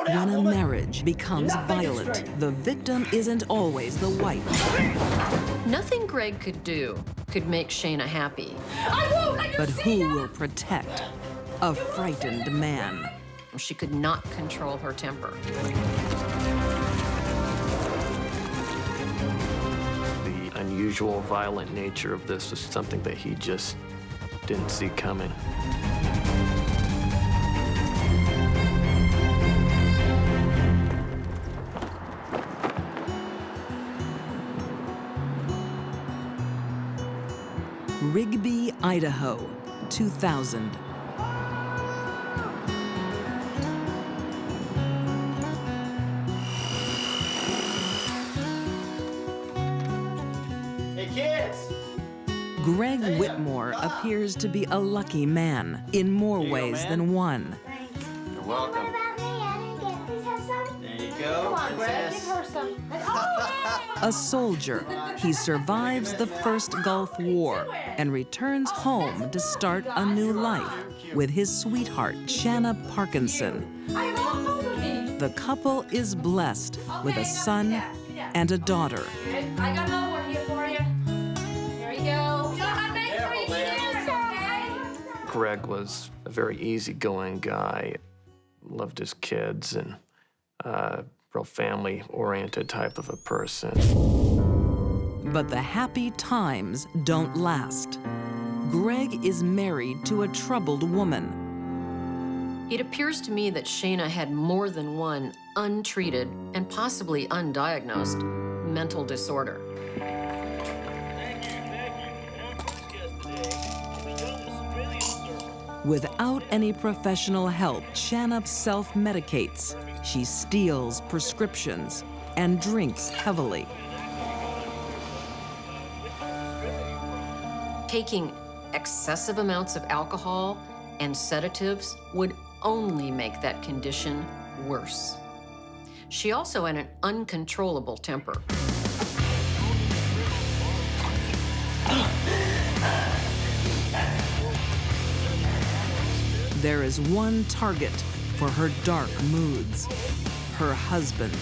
When a marriage becomes violent, the victim isn't always the wife. Nothing Greg could do could make Shaina happy. But who will protect a frightened man? She could not control her temper. The unusual, violent nature of this was something that he just didn't see coming. Rigby, Idaho, 2000. Hey, kids! Greg Whitmore appears to be a lucky man in more ways than one. You're welcome. What about me? I didn't get. Please have some. There you go. Come on, Greg. princess. Give her some. Oh, A soldier, he survives the First Gulf War and returns home to start a new life with his sweetheart, Shaina Parkinson. The couple is blessed with a son and a daughter. I got another one here for you. There you go. You don't have to make 3 years, okay? Greg was a very easygoing guy, loved his kids, and real family-oriented type of a person. But the happy times don't last. Greg is married to a troubled woman. It appears to me that Shaina had more than one untreated and possibly undiagnosed mental disorder. Without any professional help, Shaina self-medicates. She steals prescriptions and drinks heavily. Taking excessive amounts of alcohol and sedatives would only make that condition worse. She also had an uncontrollable temper. There is one target for her dark moods, her husband.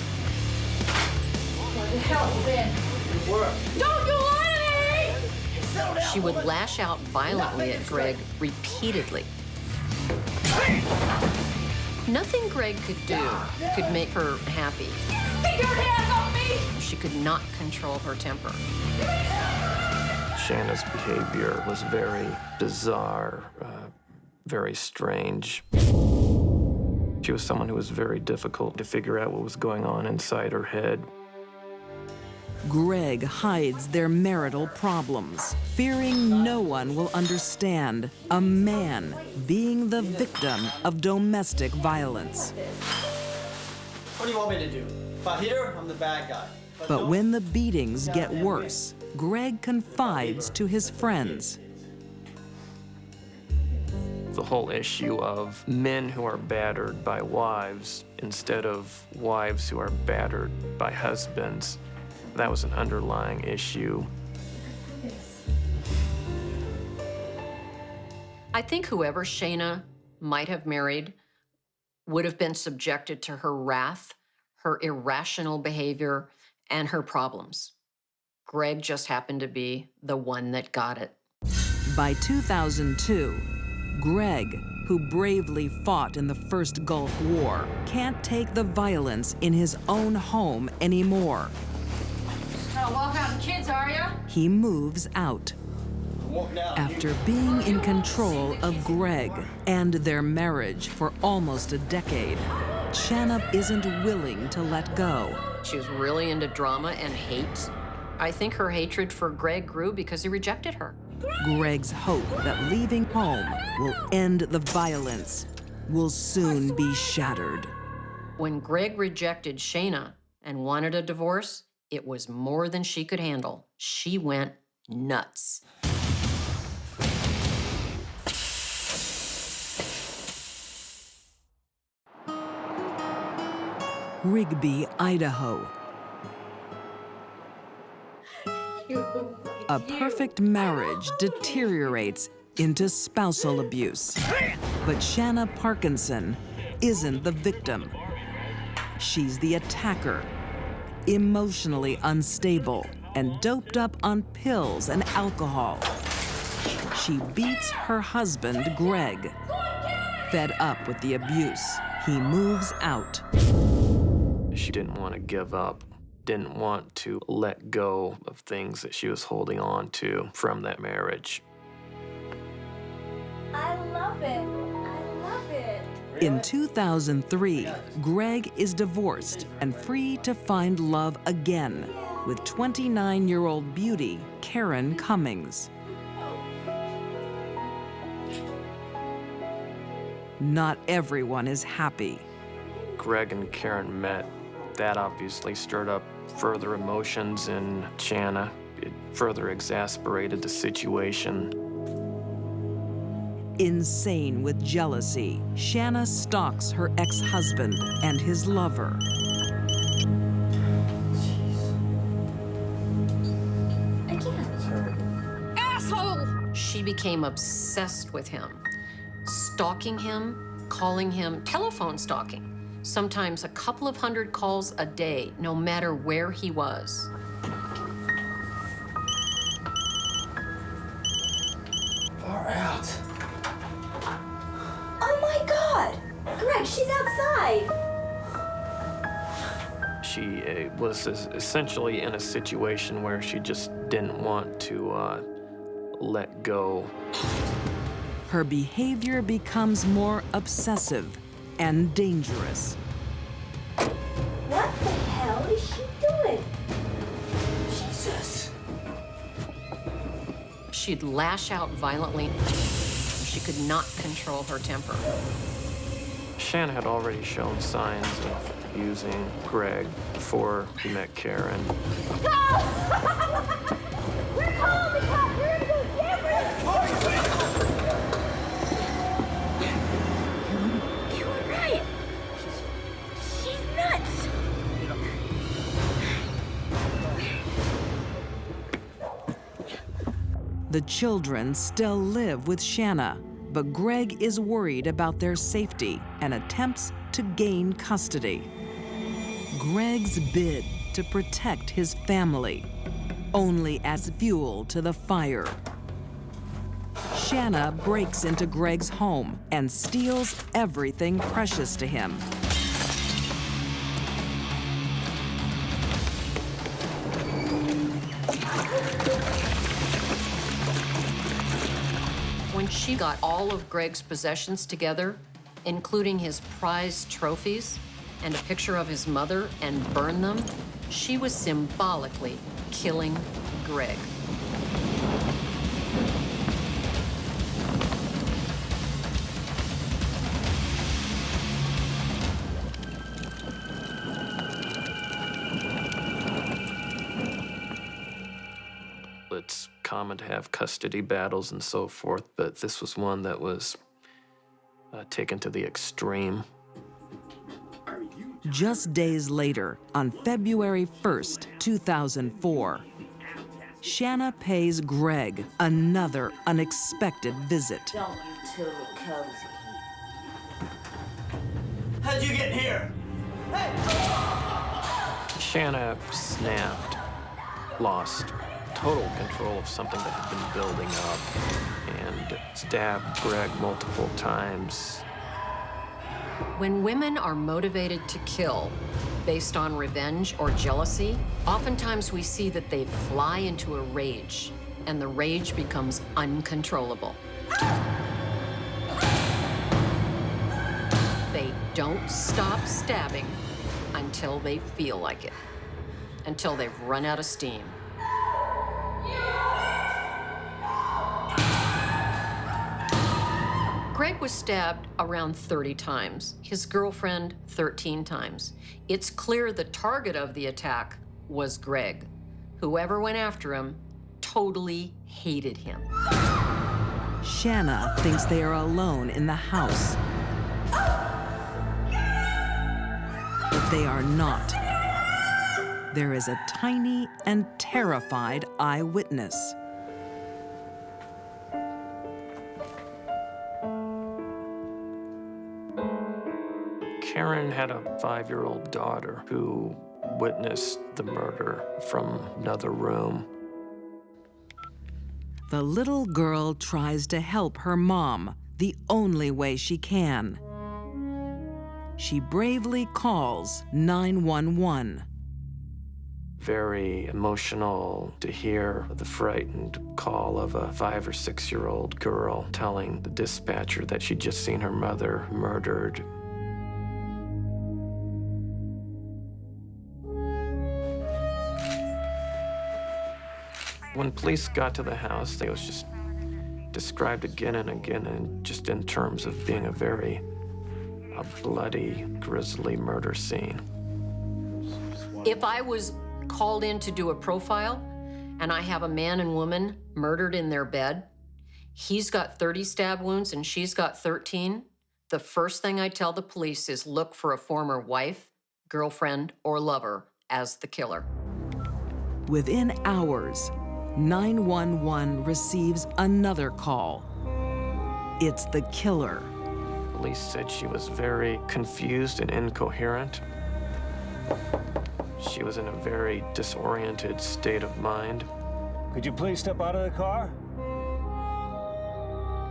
What the hell, Ben? Good work. Don't you lie to me! She would lash out violently at Greg repeatedly. Nothing Greg could do could make her happy. Keep your hands off me! She could not control her temper. Shaina's behavior was very bizarre, very strange. She was someone who was very difficult to figure out what was going on inside her head. Greg hides their marital problems, fearing no one will understand a man being the victim of domestic violence. What do you want me to do? If I hit her, I'm the bad guy. But when the beatings get worse, Greg confides to his friends. The whole issue of men who are battered by wives instead of wives who are battered by husbands, that was an underlying issue. I think whoever Shaina might have married would have been subjected to her wrath, her irrational behavior, and her problems. Greg just happened to be the one that got it. By 2002, Greg, who bravely fought in the First Gulf War, can't take the violence in his own home anymore. Trying to walk out the kids, are ya? He moves out. Walk now. After being in control of Greg and their marriage for almost a decade, Shaina isn't willing to let go. She was really into drama and hate. I think her hatred for Greg grew because he rejected her. Greg's hope that leaving home will end the violence will soon be shattered. When Greg rejected Shaina and wanted a divorce, it was more than she could handle. She went nuts. Rigby, Idaho. A perfect marriage deteriorates into spousal abuse. But Shaina Parkinson isn't the victim. She's the attacker, emotionally unstable and doped up on pills and alcohol. She beats her husband, Greg. Fed up with the abuse, he moves out. She didn't want to give up, didn't want to let go of things that she was holding on to from that marriage. I love it. I love it. In 2003, Greg is divorced and free to find love again with 29-year-old beauty Karen Cummings. Not everyone is happy. Greg and Karen met. That obviously stirred up further emotions in Shaina. It further exasperated the situation. Insane with jealousy, Shaina stalks her ex-husband and his lover. I can't. Asshole! She became obsessed with him, stalking him, calling him telephone stalking. Sometimes a couple of hundred calls a day, no matter where he was. Far out. Oh my God! Greg, she's outside. She was essentially in a situation where she just didn't want to let go. Her behavior becomes more obsessive and dangerous. What the hell is she doing? Jesus. She'd lash out violently. She could not control her temper. Shaina had already shown signs of abusing Greg before he met Karen. We're calling the cops. We're gonna go get her. You were right. She's nuts. The children still live with Shaina, but Greg is worried about their safety and attempts to gain custody. Greg's bid to protect his family only adds fuel to the fire. Shaina breaks into Greg's home and steals everything precious to him. When she got all of Greg's possessions together, including his prized trophies and a picture of his mother, and burned them, she was symbolically killing Greg. It's common to have custody battles and so forth, but this was one that was taken to the extreme. Just days later, on February 1st, 2004, Shaina pays Greg another unexpected visit. Don't you two look cozy? How'd you get here? Shaina snapped, lost total control of something that had been building up, and stabbed Greg multiple times. When women are motivated to kill based on revenge or jealousy, oftentimes we see that they fly into a rage, and the rage becomes uncontrollable. They don't stop stabbing until they feel like it, until they've run out of steam. Greg was stabbed around 30 times, his girlfriend 13 times. It's clear the target of the attack was Greg. Whoever went after him totally hated him. Shaina thinks they are alone in the house, but they are not. There is a tiny and terrified eyewitness. Karen had a 5-year-old daughter who witnessed the murder from another room. The little girl tries to help her mom the only way she can. She bravely calls 911. Very emotional to hear the frightened call of a 5 or 6-year-old girl telling the dispatcher that she'd just seen her mother murdered. When police got to the house, it was just described again and again, and just in terms of being a bloody, grisly murder scene. If I was called in to do a profile and I have a man and woman murdered in their bed, he's got 30 stab wounds and she's got 13, the first thing I tell the police is look for a former wife, girlfriend, or lover as the killer. Within hours, 911 receives another call. It's the killer. Police said she was very confused and incoherent. She was in a very disoriented state of mind. Could you please step out of the car?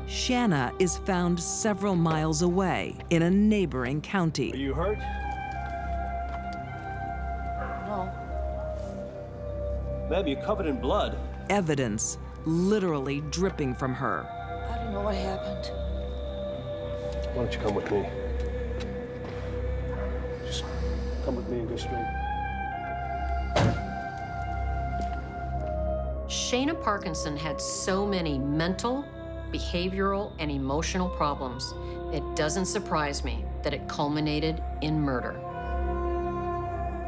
Shaina is found several miles away in a neighboring Are county. you hurt? No. Ma'am, you're covered in blood. Evidence literally dripping from her. I don't know what happened. Why don't you come with me? Just come with me and go straight. Shaina Parkinson had so many mental, behavioral, and emotional problems. It doesn't surprise me that it culminated in murder.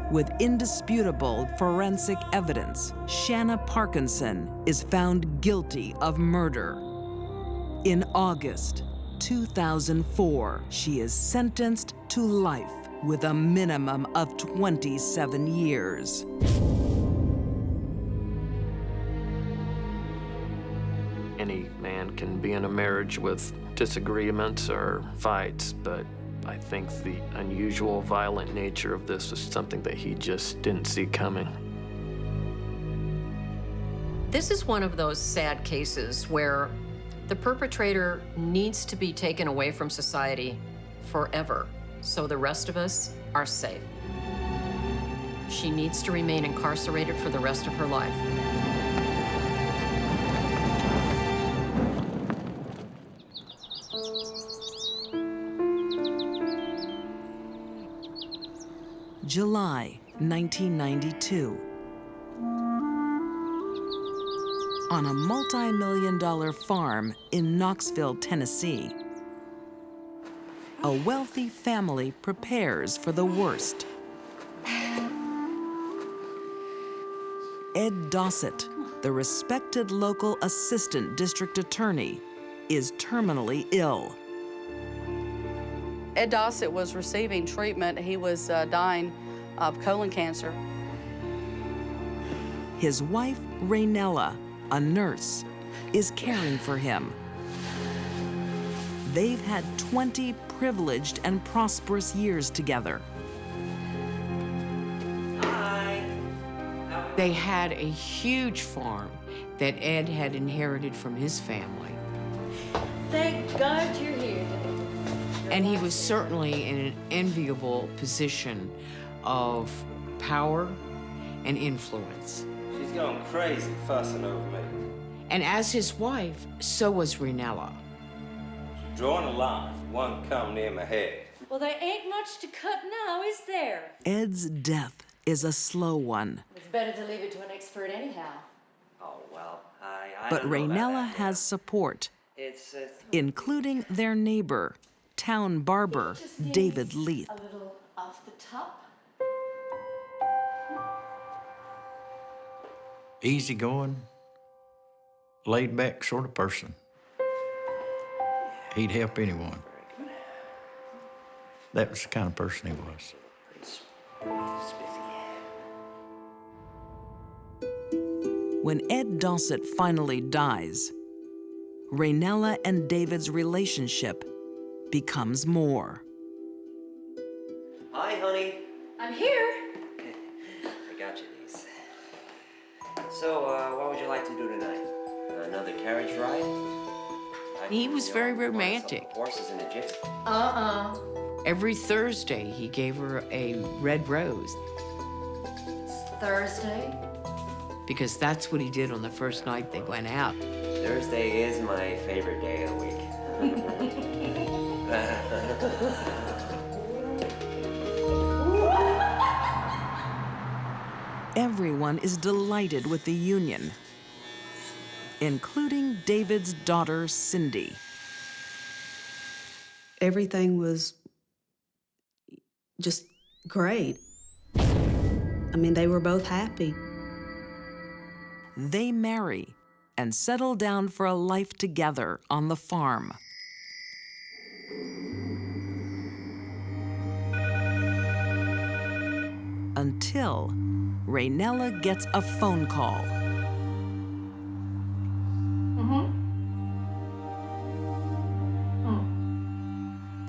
With indisputable forensic evidence, Shaina Parkinson is found guilty of murder. In August 2004, she is sentenced to life with a minimum of 27 years. Any man can be in a marriage with disagreements or fights, but I think the unusual, violent nature of this was something that he just didn't see coming. This is one of those sad cases where the perpetrator needs to be taken away from society forever, so the rest of us are safe. She needs to remain incarcerated for the rest of her life. July 1992. On a multi-million-dollar farm in Knoxville, Tennessee, a wealthy family prepares for the worst. Ed Dossett, the respected local assistant district attorney, is terminally ill. Ed Dossett was receiving treatment. He was dying of colon cancer. His wife, Reenella, a nurse, is caring for him. They've had 20 privileged and prosperous years together. They had a huge farm that Ed had inherited from his family. Thank God you're here today. And he was certainly in an enviable position of power and influence. She's going crazy fussing over me. And as his wife, so was Reenella. Drawing a line, one come near my head. Well, there ain't much to cut now, is there? Ed's death is a slow one. It's better to leave it to an expert anyhow. Oh, well, I But don't know about Reenella that, has support, It's including their neighbor, town barber David Leath. A little off the top. Easygoing, laid-back sort of person. He'd help anyone. That was the kind of person he was. When Ed Dossett finally dies, Reenella and David's relationship becomes more. Hi, honey. I'm here. I got you these. So, what would you like to do tonight? Another carriage ride? He was very romantic. Horses in a jiffy. Every Thursday, he gave her a red rose Thursday? because that's what he did on the first night they went out. Thursday is my favorite day of the week. Everyone is delighted with the union, including David's daughter, Cindy. Everything was just great. I mean, they were both happy. They marry and settle down for a life together on the farm. Until Reenella gets a phone call.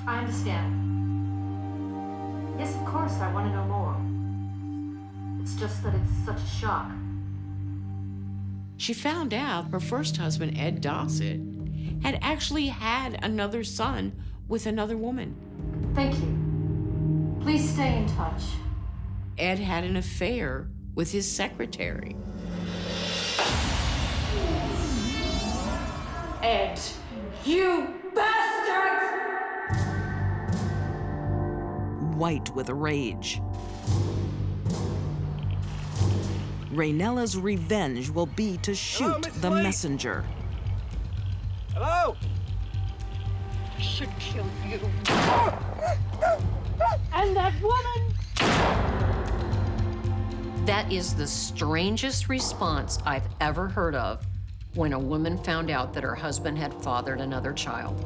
I understand. Yes, of course, I want to know more. It's just that it's such a shock. She found out her first husband, Ed Dossett, had actually had another son with another woman. Thank you. Please stay in touch. Ed had an affair with his secretary. Ed, you bastard! White with rage. Reenella's revenge will be to shoot the messenger. Hello? I should kill you. And that woman! That is the strangest response I've ever heard of when a woman found out that her husband had fathered another child.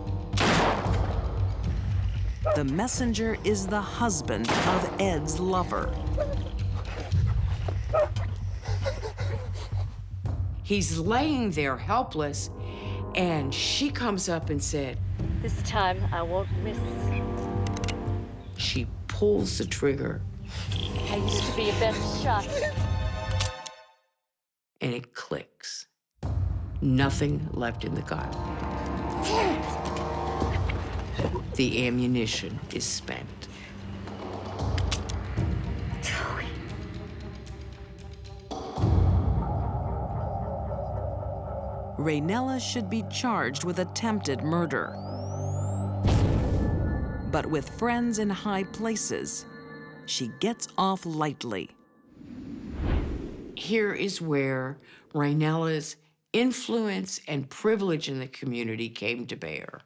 The messenger is the husband of Ed's lover. He's laying there helpless, and she comes up and said, This time I won't miss. she pulls the trigger, I used to be a better shot. and it clicks. Nothing left in the gun. The ammunition is spent. Reenella should be charged with attempted murder. But with friends in high places, she gets off lightly. Here is where Reenella's influence and privilege in the community came to bear.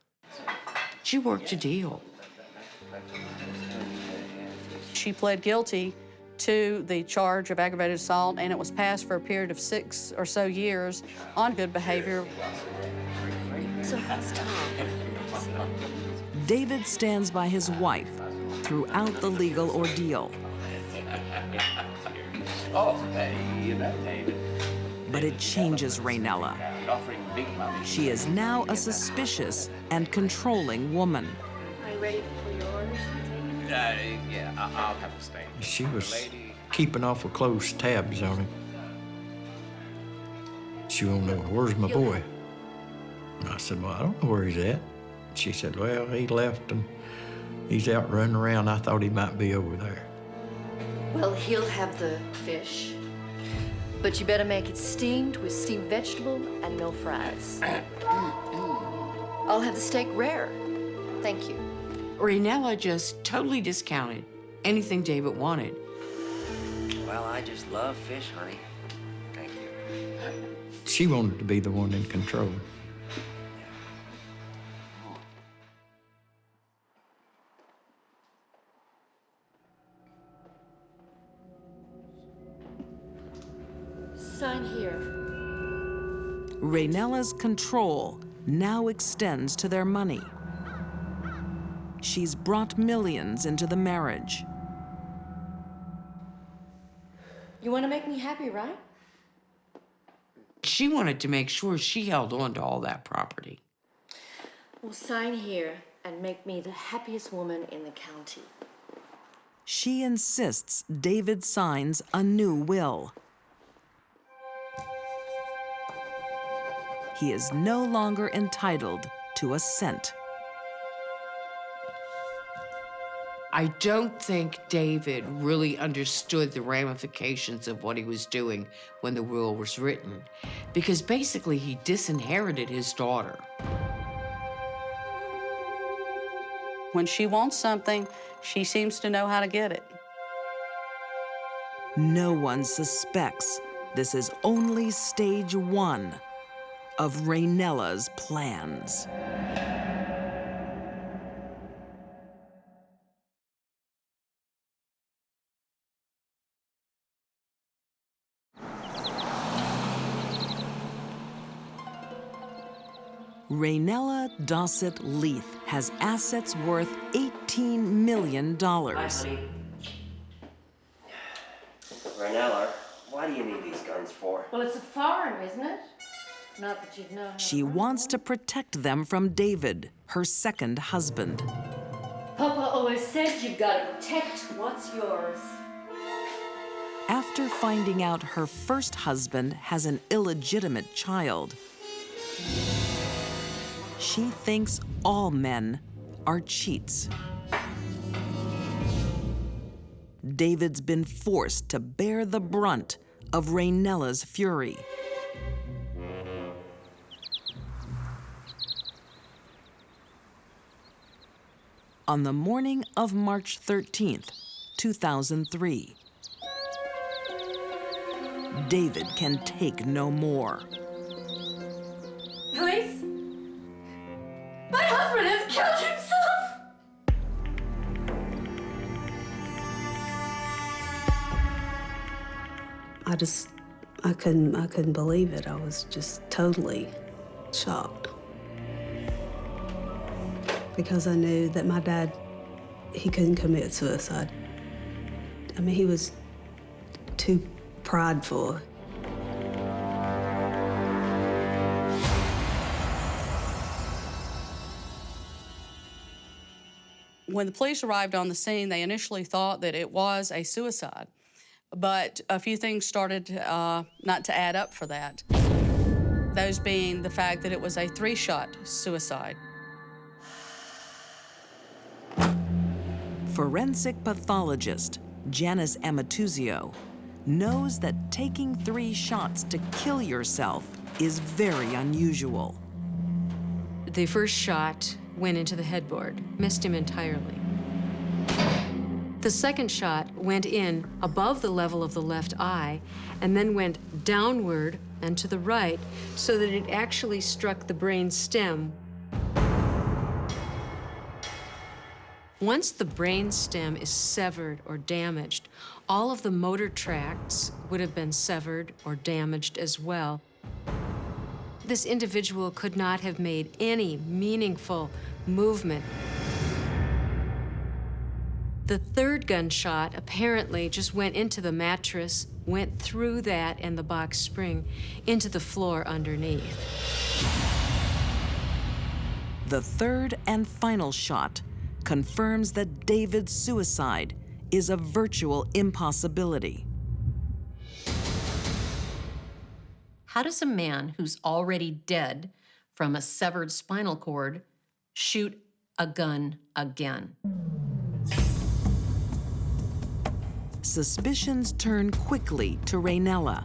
She worked a deal. She pled guilty to the charge of aggravated assault, and it was passed for a period of 6 or so years on good behavior. So how's Tom? David stands by his wife throughout the legal ordeal. Oh, hey, you know, David. But it changes Reenella. Offering big money. She is now a suspicious and controlling woman. Are you ready for yours? Yeah, I'll have a stay. She was keeping awful close tabs on him. She won't know, where's my boy? And I said, well, I don't know where he's at. She said, well, he left and he's out running around. I thought he might be over there. Well, he'll have the fish. But you better make it steamed with steamed vegetable and no fries. I'll have the steak rare. Thank you. Reenella just totally discounted anything David wanted. Well, I just love fish, honey. Thank you. She wanted to be the one in control. Sign here. Reenella's control now extends to their money. She's brought millions into the marriage. You want to make me happy, right? She wanted to make sure she held on to all that property. Well, sign here and make me the happiest woman in the county. She insists David signs a new will. He is no longer entitled to a cent. I don't think David really understood the ramifications of what he was doing when the will was written, because basically he disinherited his daughter. When she wants something, she seems to know how to get it. No one suspects this is only stage one of Reenella's plans. Reenella Dossett Leath has assets worth $18 million. Hi, honey. Reenella, why do you need these guns for? Well, it's a farm, isn't it? Not that you'd know. She wants to protect them from David, her second husband. Papa always said you've got to protect what's yours. After finding out her first husband has an illegitimate child, she thinks all men are cheats. David's been forced to bear the brunt of Reenella's fury. On the morning of March 13th, 2003, David can take no more. Police? My husband has killed himself! I couldn't believe it. I was just totally shocked. Because I knew that my dad, he couldn't commit suicide. I mean, he was too prideful. When the police arrived on the scene, they initially thought that it was a suicide, but a few things started not to add up for that. Those being the fact that it was a 3-shot suicide. Forensic pathologist Janis Amatuzio knows that taking 3 shots to kill yourself is very unusual. The first shot went into the headboard, missed him entirely. The second shot went in above the level of the left eye and then went downward and to the right so that it actually struck the brain stem. Once the brain stem is severed or damaged, all of the motor tracts would have been severed or damaged as well. This individual could not have made any meaningful movement. The third gunshot apparently just went into the mattress, went through that and the box spring into the floor underneath. The third and final shot confirms that David's suicide is a virtual impossibility. How does a man who's already dead from a severed spinal cord shoot a gun again? Suspicions turn quickly to Reenella.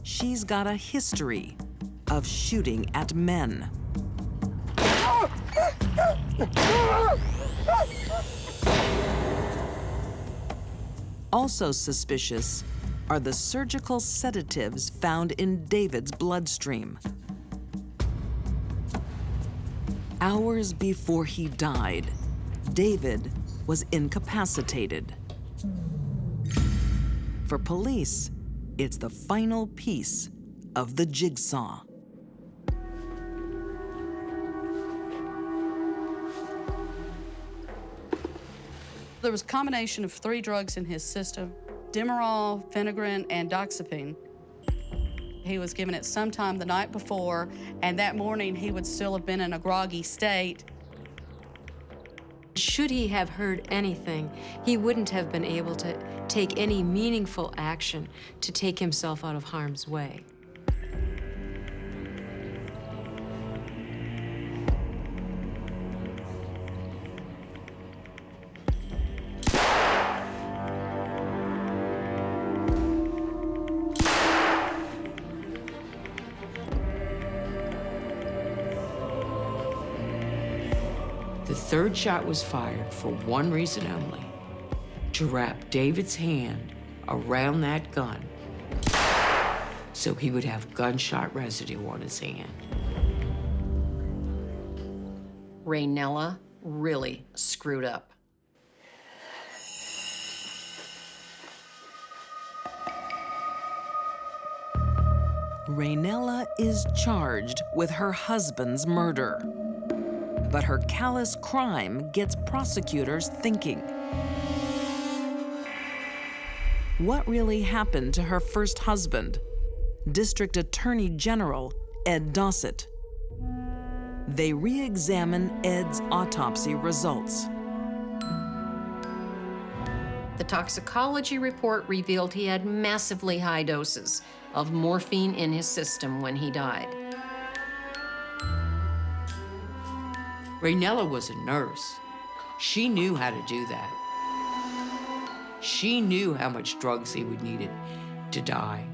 She's got a history of shooting at men. Also suspicious are the surgical sedatives found in David's bloodstream. Hours before he died, David was incapacitated. For police, it's the final piece of the jigsaw. There was a combination of 3 drugs in his system: Demerol, Phenergan, and Doxepine. He was given it sometime the night before, and that morning he would still have been in a groggy state. Should he have heard anything, he wouldn't have been able to take any meaningful action to take himself out of harm's way. The third shot was fired for one reason only: to wrap David's hand around that gun so he would have gunshot residue on his hand. Reenella really screwed up. Reenella is charged with her husband's murder. But her callous crime gets prosecutors thinking. What really happened to her first husband, District Attorney General Ed Dossett? They re-examine Ed's autopsy results. The toxicology report revealed he had massively high doses of morphine in his system when he died. Reenella was a nurse. She knew how to do that. She knew how much drugs he would need to die.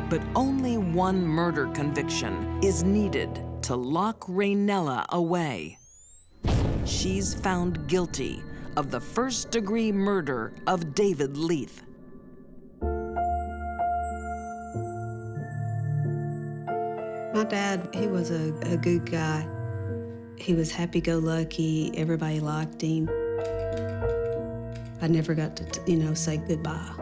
But only one murder conviction is needed to lock Reenella away. She's found guilty of the first-degree murder of David Leath. My dad, he was a good guy. He was happy-go-lucky. Everybody liked him. I never got to, say goodbye.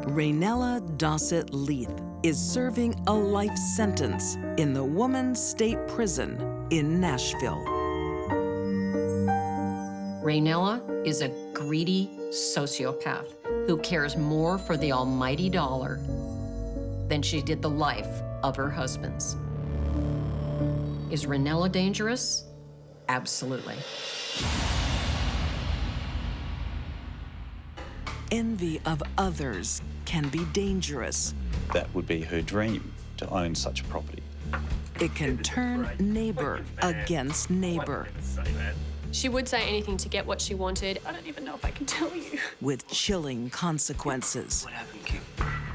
Reenella Dossett Leath is serving a life sentence in the Woman's State Prison in Nashville. Reenella is a greedy sociopath who cares more for the almighty dollar than she did the life of her husbands. Is Reenella dangerous? Absolutely. Envy of others can be dangerous. That would be her dream, to own such property. It can turn neighbor against neighbor. She would say anything to get what she wanted. I don't even know if I can tell you. With chilling consequences.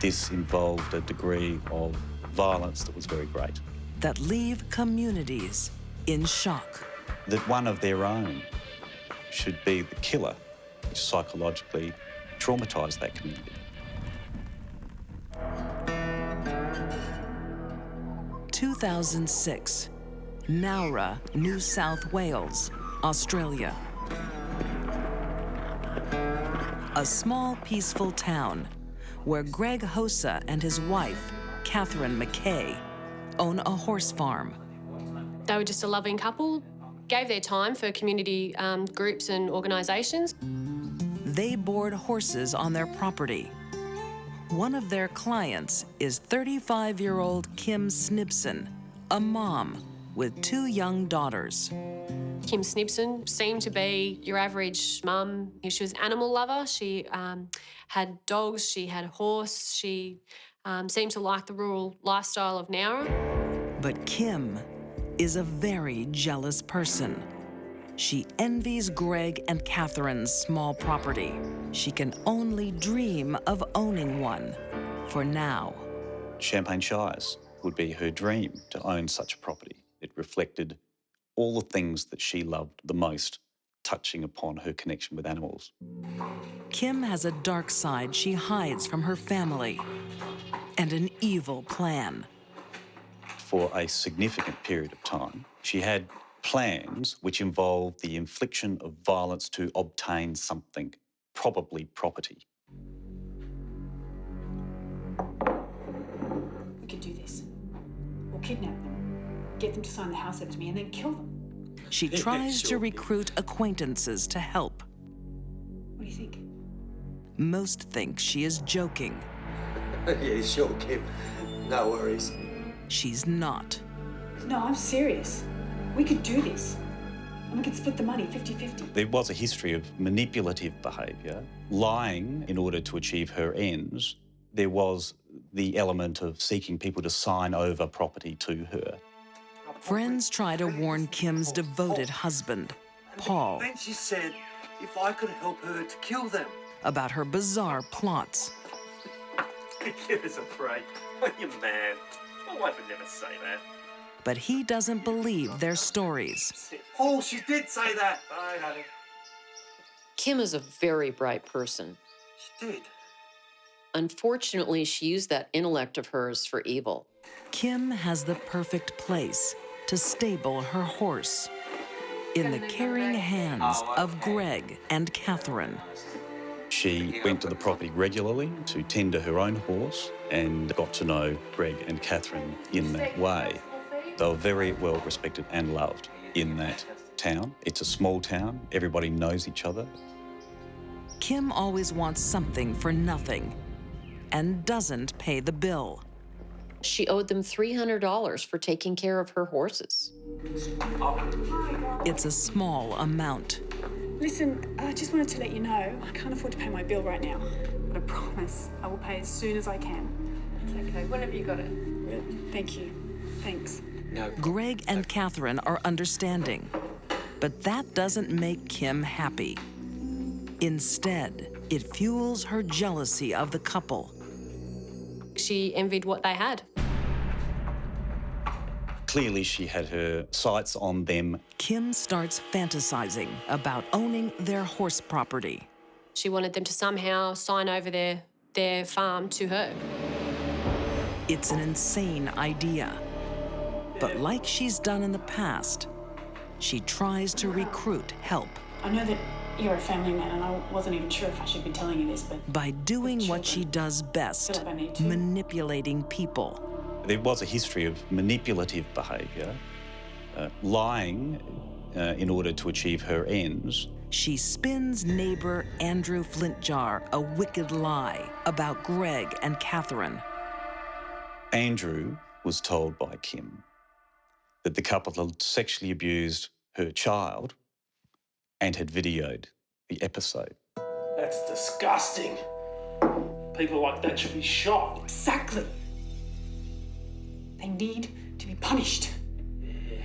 This involved a degree of violence that was very great. That leave communities in shock. That one of their own should be the killer, which psychologically traumatised that community. In 2006, Nowra, New South Wales, Australia. A small, peaceful town where Greg Hossa and his wife, Catherine McKay, own a horse farm. They were just a loving couple, gave their time for community groups and organisations. They board horses on their property. One of their clients is 35-year-old Kim Snibson, a mom with 2 young daughters. Kim Snibson seemed to be your average mum. She was an animal lover. She had dogs, she had a horse. She seemed to like the rural lifestyle of Nowra. But Kim is a very jealous person. She envies Greg and Catherine's small property. She can only dream of owning one, for now. Champagne Shires would be her dream, to own such a property. It reflected all the things that she loved the most, touching upon her connection with animals. Kim has a dark side she hides from her family, and an evil plan. For a significant period of time, she had plans which involved the infliction of violence to obtain something, probably property. We could do this. We'll kidnap them, get them to sign the house over to me, and then kill them. She tries to recruit acquaintances to help. What do you think? Most think she is joking. Yeah, sure, Kim. No worries. She's not. No, I'm serious. We could do this. And we could split the money 50-50. There was a history of manipulative behaviour, lying in order to achieve her ends. There was the element of seeking people to sign over property to her. Friends try to warn Kim's devoted husband, Paul, Then she said if I could help her to kill them. about her bizarre plots. Give us a break. Are you mad? My wife would never say that. But he doesn't believe their stories. Paul, she did say that. Bye, honey. Kim is a very bright person. She did. Unfortunately, she used that intellect of hers for evil. Kim has the perfect place to stable her horse in the caring hands of Greg and Catherine. She went to the property regularly to tend to her own horse and got to know Greg and Catherine in that way. They were very well respected and loved in that town. It's a small town, everybody knows each other. Kim always wants something for nothing and doesn't pay the bill. She owed them $300 for taking care of her horses. It's a small amount. Listen, I just wanted to let you know I can't afford to pay my bill right now. But I promise I will pay as soon as I can. It's okay. Whenever you got it. Thank you. Thanks. Greg and Catherine are understanding, but that doesn't make Kim happy. Instead, it fuels her jealousy of the couple. She envied what they had. Clearly, she had her sights on them. Kim starts fantasizing about owning their horse property. She wanted them to somehow sign over their farm to her. It's an insane idea. But like she's done in the past, she tries to recruit help. I know that you're a family man, and I wasn't even sure if I should be telling you this, but... By doing what she does best, manipulating people. There was a history of manipulative behaviour, lying in order to achieve her ends. She spins neighbor Andrew Flintjar a wicked lie about Greg and Catherine. Andrew was told by Kim that the couple had sexually abused her child and had videoed the episode. That's disgusting. People like that should be shot. Exactly. They need to be punished. Yeah.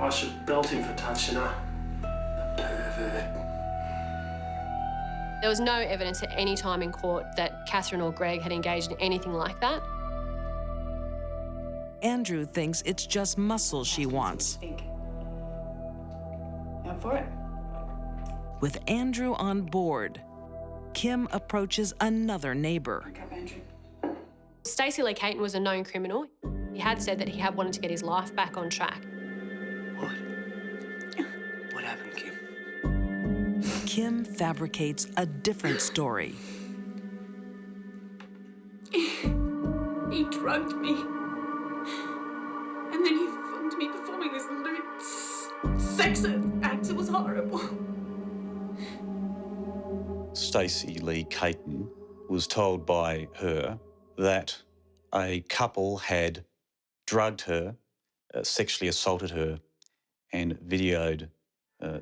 I should belt him for touching her. The pervert. There was no evidence at any time in court that Catherine or Greg had engaged in anything like that. Andrew thinks it's just muscle she wants. Go for it. With Andrew on board, Kim approaches another neighbor. Stacey Lee Caton was a known criminal. He had said that he had wanted to get his life back on track. What happened, Kim? Kim fabricates a different story. He drugged me. And then he filmed me performing this lewd sex act. It was horrible. Stacey Lee Caton was told by her that a couple had drugged her, sexually assaulted her, and videoed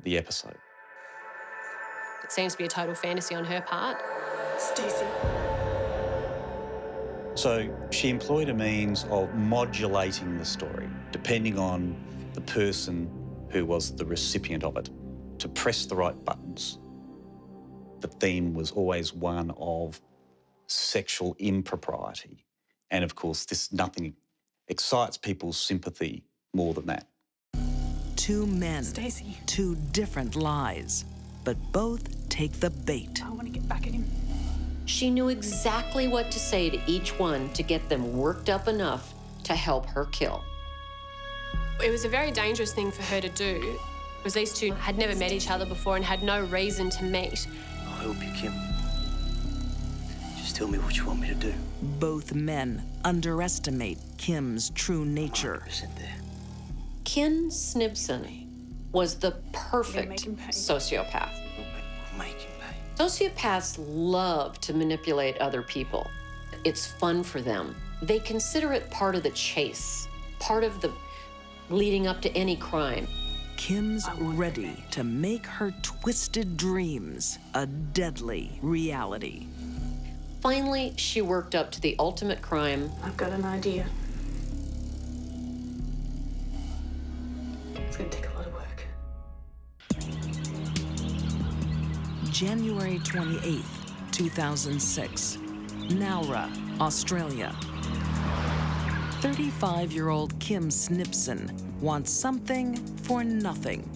the episode. It seems to be a total fantasy on her part. Stacey. So she employed a means of modulating the story, depending on the person who was the recipient of it, to press the right buttons. The theme was always one of sexual impropriety. And of course, nothing excites people's sympathy more than that. Two men, Stacey. Two different lies, but both take the bait. I want to get back at him. She knew exactly what to say to each one to get them worked up enough to help her kill. It was a very dangerous thing for her to do, because these two had never met each other before and had no reason to meet. I'll help you, Kim. Just tell me what you want me to do. Both men underestimate Kim's true nature. Ken Snibson was the perfect sociopath. Sociopaths love to manipulate other people. It's fun for them. They consider it part of the chase, part of the leading up to any crime. Kim's ready to make her twisted dreams a deadly reality. Finally, she worked up to the ultimate crime. I've got an idea. It's gonna take a lot of work. January 28th, 2006, Nowra, Australia. 35-year-old Kim Snibson wants something for nothing.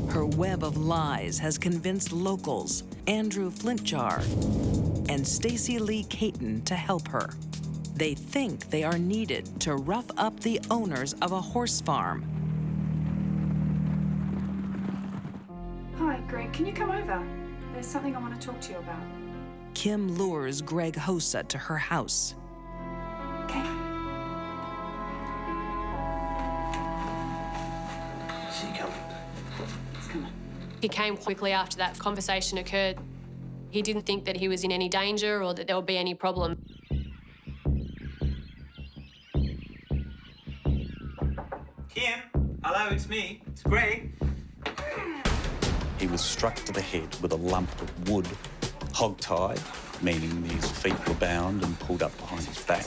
Her web of lies has convinced locals, Andrew Flintjar and Stacey Lee Caton, to help her. They think they are needed to rough up the owners of a horse farm. Hi, Greg, can you come over? There's something I want to talk to you about. Kim lures Greg Hossa to her house. Okay. She coming? It's coming. He came quickly after that conversation occurred. He didn't think that he was in any danger or that there would be any problem. Kim, hello, it's me. It's Greg. He was struck to the head with a lump of wood, hog-tied, meaning his feet were bound and pulled up behind his back.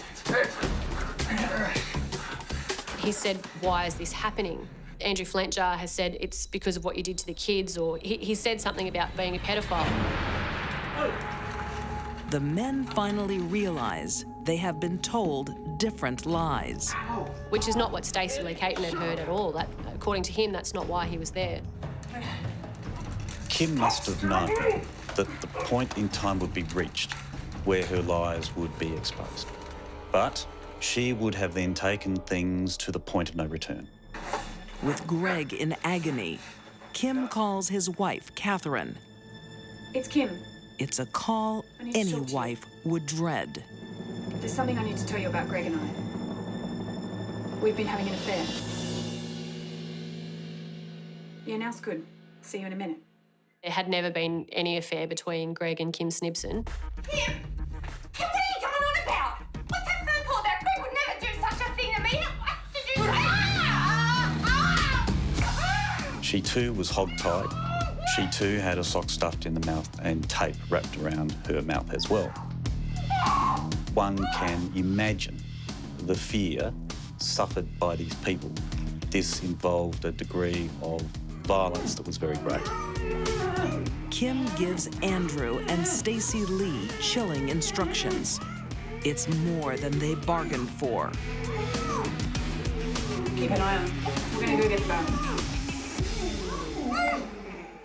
He said, why is this happening? Andrew Flintjar has said it's because of what you did to the kids, or he said something about being a pedophile. The men finally realize they have been told different lies. Which is not what Stacey Lee Caton had heard at all. That, according to him, that's not why he was there. Kim must have known that the point in time would be reached where her lies would be exposed. But she would have then taken things to the point of no return. With Greg in agony, Kim calls his wife, Catherine. It's Kim. It's a call I need to any talk to you. wife would dread. There's something I need to tell you about Greg and I. We've been having an affair. Yeah, now it's good. See you in a minute. There had never been any affair between Greg and Kim Snibson. Kim, what are you going on about? What's that phone call about? Greg would never do such a thing to me. She too was hog-tied. She too had a sock stuffed in the mouth and tape wrapped around her mouth as well. One can imagine the fear suffered by these people. This involved a degree of violence that was very great. Kim gives Andrew and Stacey Lee chilling instructions. It's more than they bargained for. Keep an eye on him. We're gonna go get the barrel.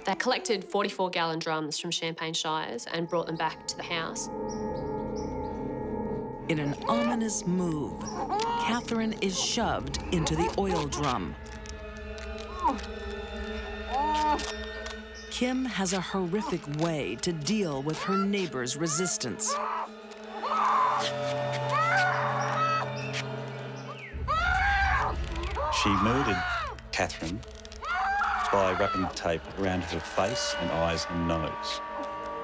They collected 44-gallon drums from Champagne Shires and brought them back to the house. In an ominous move, Catherine is shoved into the oil drum. Kim has a horrific way to deal with her neighbor's resistance. She murdered Catherine by wrapping tape around her face and eyes and nose.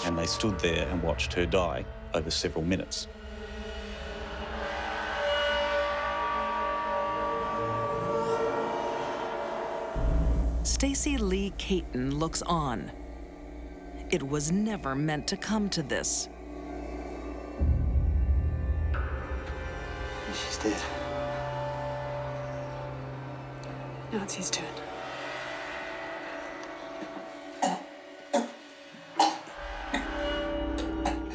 And they stood there and watched her die over several minutes. Stacey Lee Caton looks on. It was never meant to come to this. She's dead. Now it's his turn.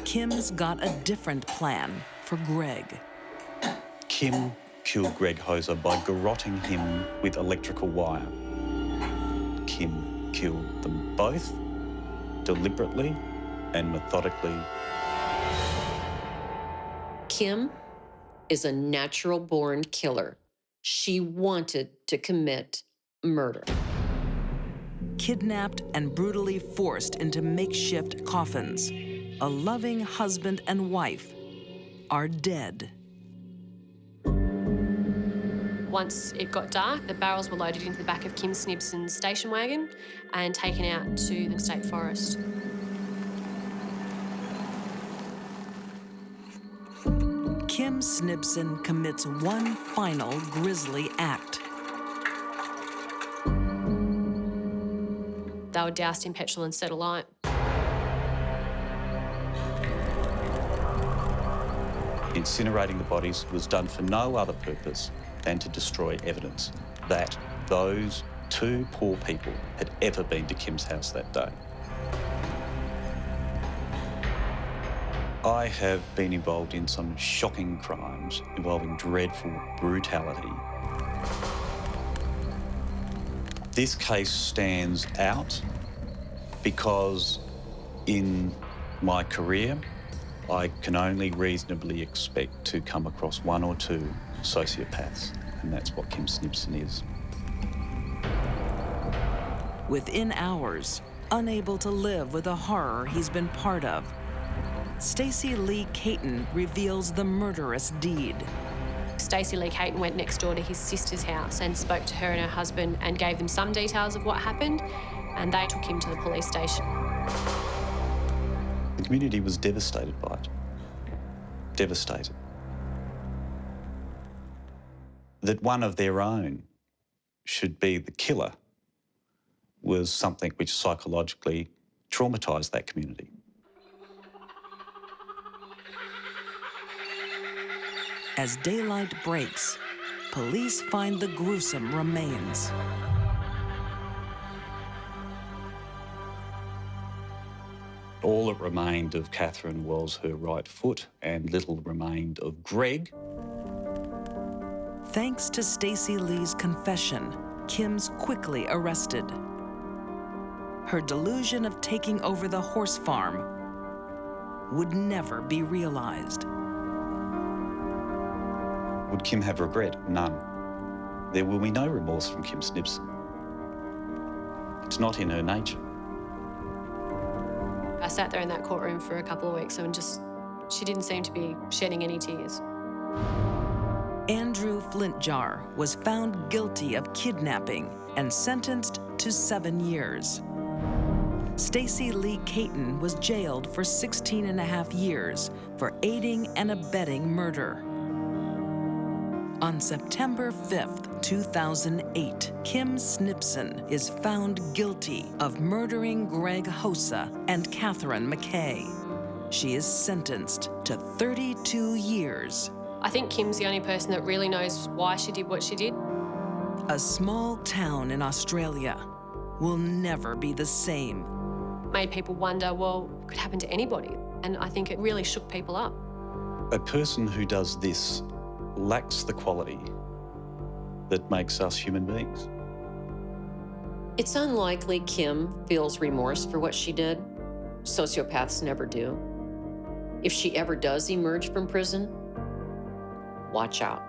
Kim's got a different plan for Greg. Kim killed Greg Hossa by garroting him with electrical wire. Kim killed them both deliberately and methodically. Kim is a natural-born killer. She wanted to commit murder. Kidnapped and brutally forced into makeshift coffins, a loving husband and wife are dead. Once it got dark, the barrels were loaded into the back of Kim Snibson's station wagon and taken out to the state forest. Kim Kim Snibson commits one final grisly act. They were doused in petrol and set alight. Incinerating the bodies was done for no other purpose than to destroy evidence that those two poor people had ever been to Kim's house that day. I have been involved in some shocking crimes involving dreadful brutality. This case stands out because in my career, I can only reasonably expect to come across one or two sociopaths, and that's what Kim Snibson is. Within hours, unable to live with the horror he's been part of, Stacey Lee Caton reveals the murderous deed. Stacey Lee Caton went next door to his sister's house and spoke to her and her husband and gave them some details of what happened, and they took him to the police station. The community was devastated by it. Devastated. That one of their own should be the killer was something which psychologically traumatised that community. As daylight breaks, police find the gruesome remains. All that remained of Catherine was her right foot, and little remained of Greg. Thanks to Stacey Lee's confession, Kim's quickly arrested. Her delusion of taking over the horse farm would never be realized. Would Kim have regret? None. There will be no remorse from Kim Snibson. It's not in her nature. I sat there in that courtroom for a couple of weeks and she didn't seem to be shedding any tears. Andrew Flintjar was found guilty of kidnapping and sentenced to 7 years. Stacey Lee Caton was jailed for 16.5 years for aiding and abetting murder. On September 5th, 2008, Kim Snibson is found guilty of murdering Greg Hossa and Catherine McKay. She is sentenced to 32 years. I think Kim's the only person that really knows why she did what she did. A small town in Australia will never be the same. Made people wonder, well, what could happen to anybody? And I think it really shook people up. A person who does this lacks the quality that makes us human beings. It's unlikely Kim feels remorse for what she did. Sociopaths never do. If she ever does emerge from prison, watch out.